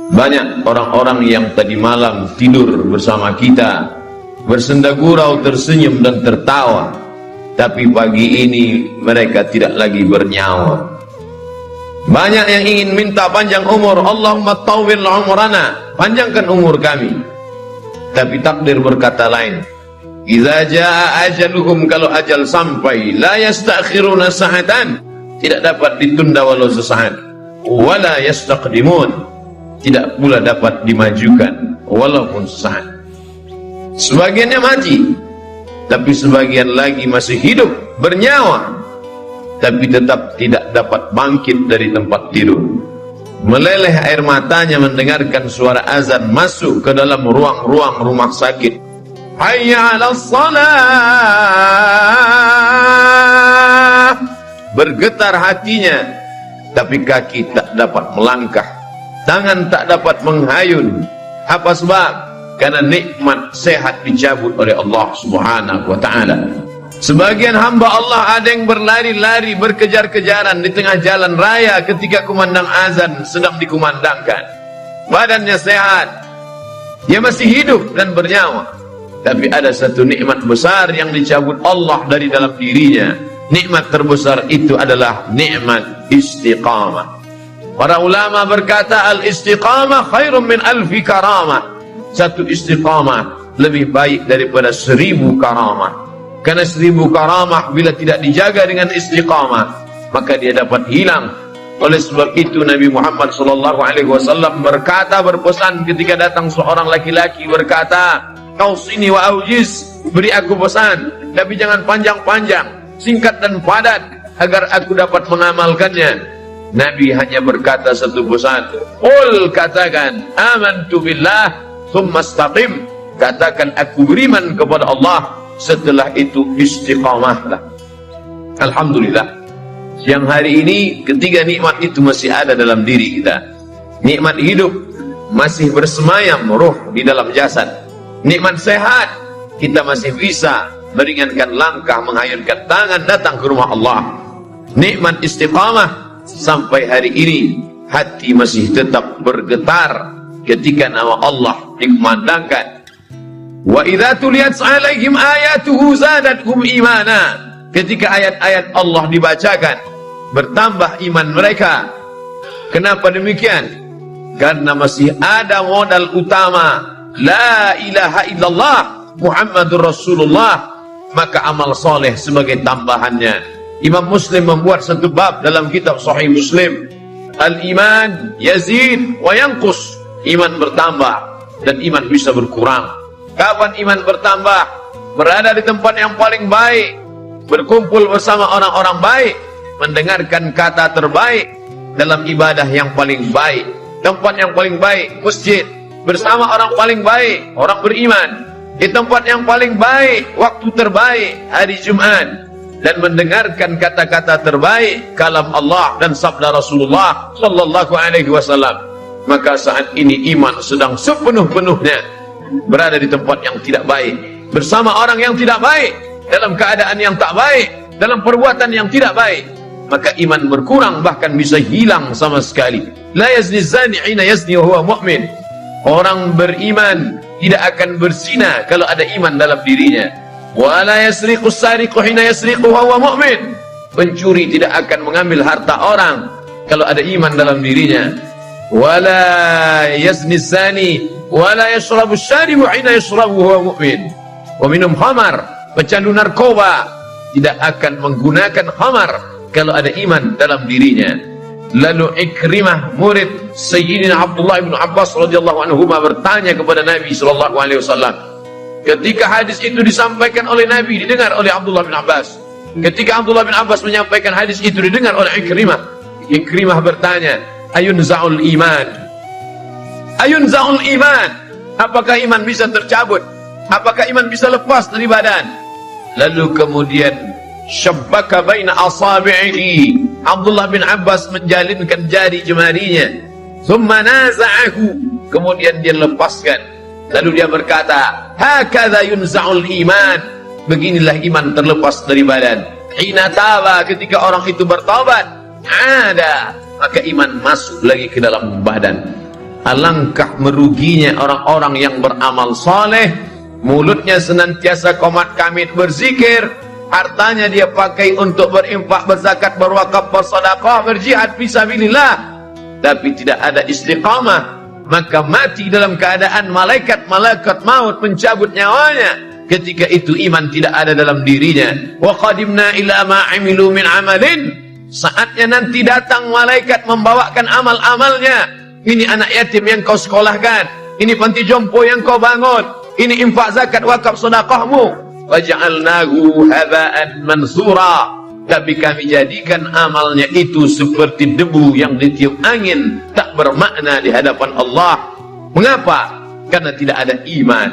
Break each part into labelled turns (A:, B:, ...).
A: Banyak orang-orang yang tadi malam tidur bersama kita, bersenda gurau, tersenyum dan tertawa, tapi pagi ini mereka tidak lagi bernyawa. Banyak yang ingin minta panjang umur, Allahumma tawwil umrana, panjangkan umur kami. Tapi takdir berkata lain. Idza jaa ajaluhum, kalau ajal sampai, la yastakhiruna sa'atan, tidak dapat ditunda walau sesaat. Wala yastaqdimun, tidak pula dapat dimajukan walaupun sesaat. Sebagiannya mati, tapi sebagian lagi masih hidup, bernyawa, tapi tetap tidak dapat bangkit dari tempat tidur. Meleleh air matanya mendengarkan suara azan masuk ke dalam ruang-ruang rumah sakit. Hayya 'alas shalah. Bergetar hatinya, tapi kaki tak dapat melangkah, tangan tak dapat menghayun. Apa sebab? Karena nikmat sehat dicabut oleh Allah Subhanahu wa ta'ala. Sebagian hamba Allah ada yang berlari-lari, berkejar-kejaran di tengah jalan raya ketika kumandang azan sedang dikumandangkan. Badannya sehat, dia masih hidup dan bernyawa, tapi ada satu nikmat besar yang dicabut Allah dari dalam dirinya. Nikmat terbesar itu adalah nikmat istiqamah. Para ulama berkata, al-istiqamah khairun min alfi karamah. Satu istiqamah lebih baik daripada 1000 karamah. Karena 1000 karamah bila tidak dijaga dengan istiqamah, maka dia dapat hilang. Oleh sebab itu Nabi Muhammad SAW berkata, berpesan ketika datang seorang laki-laki berkata, "Qausini wa aujiz," beri aku pesan, tapi jangan panjang-panjang, singkat dan padat, agar aku dapat mengamalkannya. Nabi hanya berkata satu pesan, "Qul," katakan, "amantu billah, tsumma istaqim," katakan aku beriman kepada Allah, setelah itu istiqamahlah. Alhamdulillah, siang hari ini ketiga nikmat itu masih ada dalam diri kita. Nikmat hidup, masih bersemayam ruh di dalam jasad. Nikmat sehat, kita masih bisa meringankan langkah, menghayunkan tangan datang ke rumah Allah. Nikmat istiqamah, sampai hari ini hati masih tetap bergetar ketika nama Allah dikumandangkan. Wa idza tuliyat 'alaihim ayatuhu zadatuhum imana. Ketika ayat-ayat Allah dibacakan, bertambah iman mereka. Kenapa demikian? Karena masih ada modal utama, la ilaha illallah Muhammadur Rasulullah, maka amal soleh sebagai tambahannya. Imam Muslim membuat satu bab dalam kitab Sahih Muslim, al-iman yazid wa yanqus. Iman bertambah dan iman bisa berkurang. Kapan iman bertambah? Berada di tempat yang paling baik, berkumpul bersama orang-orang baik, mendengarkan kata terbaik, dalam ibadah yang paling baik, tempat yang paling baik, masjid, bersama orang paling baik, orang beriman, di tempat yang paling baik, waktu terbaik, hari Jumat, dan mendengarkan kata-kata terbaik, kalam Allah dan sabda Rasulullah sallallahu alaihi wasallam. Maka saat ini iman sedang sepenuh-penuhnya berada di tempat yang tidak baik, bersama orang yang tidak baik, dalam keadaan yang tak baik, dalam perbuatan yang tidak baik, maka iman berkurang, bahkan bisa hilang sama sekali. La yazni zani hina yazni wa huwa mu'min. Orang beriman tidak akan berzina kalau ada iman dalam dirinya. Wa la yasriqu sariqu hina yasriqu wa huwa mu'min. Pencuri tidak akan mengambil harta orang kalau ada iman dalam dirinya. Wa la yazni zani wala yashrabu syaribu hina yashrabu huwa mu'min. Wa minum khamar, pecandu narkoba tidak akan menggunakan khamar kalau ada iman dalam dirinya. Lalu Ikrimah, murid Sayyidina Abdullah bin Abbas radhiyallahu anhu, bertanya kepada Nabi sallallahu alaihi wasallam. Ketika hadis itu disampaikan oleh Nabi, didengar oleh Abdullah bin Abbas. Ketika Abdullah bin Abbas menyampaikan hadis itu, didengar oleh Ikrimah. Ikrimah bertanya, ayunza'ul iman? Ayunza'ul iman? Apakah iman bisa tercabut? Apakah iman bisa lepas dari badan? Lalu kemudian syabbaka baina asabi'ihi, Abdullah bin Abbas menjalinkan jari jemarinya, thumma naza'ahu, kemudian dia lepaskan. Lalu dia berkata, hakadha yunza'ul iman, beginilah iman terlepas dari badan. Hina taba, ketika orang itu bertobat, ada, maka iman masuk lagi ke dalam badan. Alangkah meruginya orang-orang yang beramal soleh, mulutnya senantiasa qomat kamit berzikir, hartanya dia pakai untuk berinfak, berzakat, berwakaf, bersedekah, berjihad fisabilillah, tapi tidak ada istiqamah, maka mati dalam keadaan malaikat maut mencabut nyawanya. Ketika itu iman tidak ada dalam dirinya. Wa qadimna ila ma 'amilu min 'amalin, saatnya nanti datang malaikat membawakan amal-amalnya. Ini anak yatim yang kau sekolahkan, ini panti jompo yang kau bangun, ini infak, zakat, wakaf, sedekahmu. Waja'alnahu haba'an mansura, tapi kami jadikan amalnya itu seperti debu yang ditiup angin, tak bermakna di hadapan Allah. Mengapa? Karena tidak ada iman.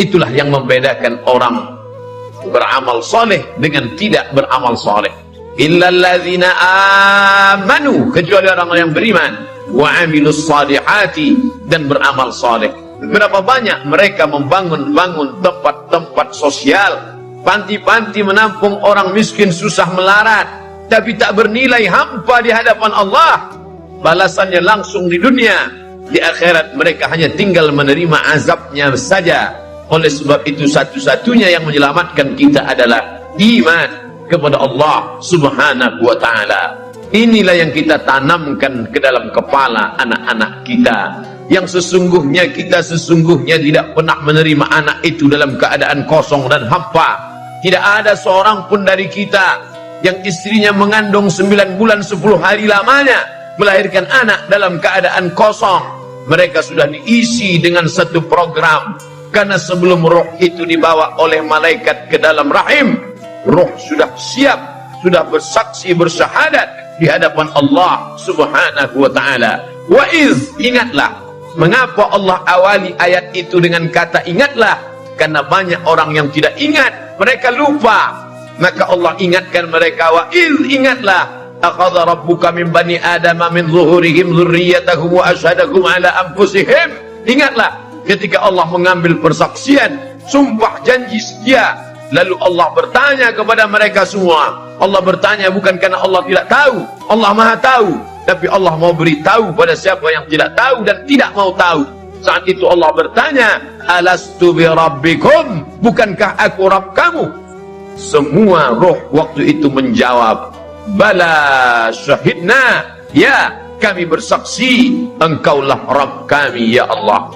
A: Itulah yang membedakan orang beramal soleh dengan tidak beramal soleh. Illalladzina amanu, kecuali orang yang beriman, wa amilus salihati, dan beramal soleh. Berapa banyak mereka membangun tempat-tempat sosial, panti-panti menampung orang miskin susah melarat, tapi tak bernilai hampa di hadapan Allah. Balasannya langsung di dunia, di akhirat mereka hanya tinggal menerima azabnya saja. Oleh sebab itu satu-satunya yang menyelamatkan kita adalah iman kepada Allah Subhanahu wa ta'ala. Inilah yang kita tanamkan ke dalam kepala anak-anak kita, yang sesungguhnya kita tidak pernah menerima anak itu dalam keadaan kosong dan hampa. Tidak ada seorang pun dari kita yang istrinya mengandung 9 bulan 10 hari lamanya melahirkan anak dalam keadaan kosong. Mereka sudah diisi dengan satu program, karena sebelum roh itu dibawa oleh malaikat ke dalam rahim, roh sudah siap, sudah bersaksi bersyahadat di hadapan Allah Subhanahu wa ta'ala. Wa iz, ingatlah. Mengapa Allah awali ayat itu dengan kata ingatlah? Karena banyak orang yang tidak ingat, mereka lupa. Maka Allah ingatkan mereka, wa iz, ingatlah, akhadha rabbuka min bani adama min zuhurihim dzurriyyatahum wa asyhadahum ala anfusihim. Ingatlah ketika Allah mengambil persaksian, sumpah janji setia, lalu Allah bertanya kepada mereka semua. Allah bertanya bukan karena Allah tidak tahu, Allah maha tahu, tapi Allah mau beritahu pada siapa yang tidak tahu dan tidak mau tahu. Saat itu Allah bertanya, alastu bi rabbikum, bukankah aku Rabb kamu? Semua roh waktu itu menjawab, bala syahidna, ya kami bersaksi engkaulah Rabb kami ya Allah.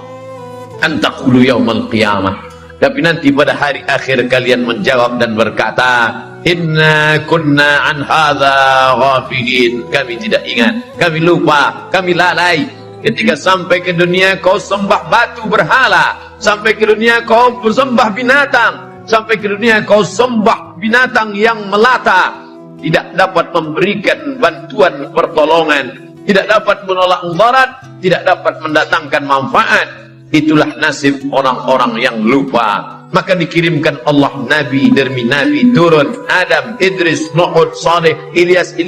A: Antaqulu yaumal qiyamah, tapi nanti pada hari akhir kalian menjawab dan berkata, inna kunna an hadza ghafilin, kami tidak ingat, kami lupa, kami lalai. Ketika sampai ke dunia kau sembah batu berhala, sampai ke dunia kau bersembah binatang, sampai ke dunia kau sembah binatang yang melata, tidak dapat memberikan bantuan pertolongan, tidak dapat menolak mudarat, tidak dapat mendatangkan manfaat. Itulah nasib orang-orang yang lupa. Maka dikirimkan Allah nabi demi nabi turun, Adam, Idris, Nuh, Saleh, Ilyas,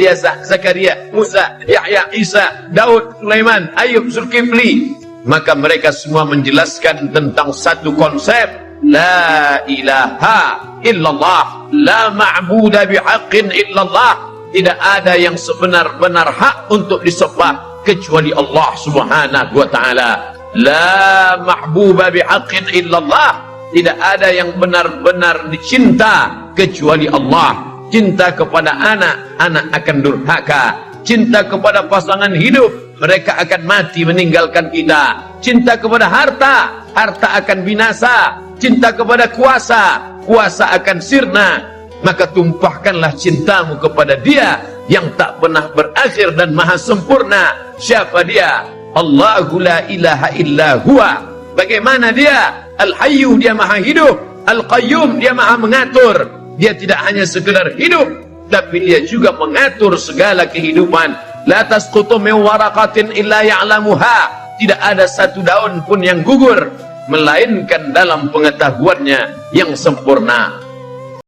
A: Zakaria, Musa, Yahya, Isa, Daud, Sulaiman, Ayub, Zulkifli. Maka mereka semua menjelaskan tentang satu konsep, la ilaha illallah, la ma'buda bihaqqin illallah. Tidak ada yang sebenar-benar hak untuk disembah kecuali Allah Subhanahu wa ta'ala. La mahbuba bihaqqin illallah, tidak ada yang benar-benar dicinta kecuali Allah. Cinta kepada anak, anak akan durhaka. Cinta kepada pasangan hidup, mereka akan mati meninggalkan kita. Cinta kepada harta, harta akan binasa. Cinta kepada kuasa, kuasa akan sirna. Maka tumpahkanlah cintamu kepada Dia yang tak pernah berakhir dan maha sempurna. Siapa Dia? Allahu la ilaha illa huwa. Bagaimana Dia? Al-Hayyu, Dia maha hidup. Al-Qayyum, Dia maha mengatur. Dia tidak hanya sekedar hidup, tapi Dia juga mengatur segala kehidupan. La tasqutu min waraqatin illa ya'lamuha. Tidak ada satu daun pun yang gugur melainkan dalam pengetahuannya yang sempurna.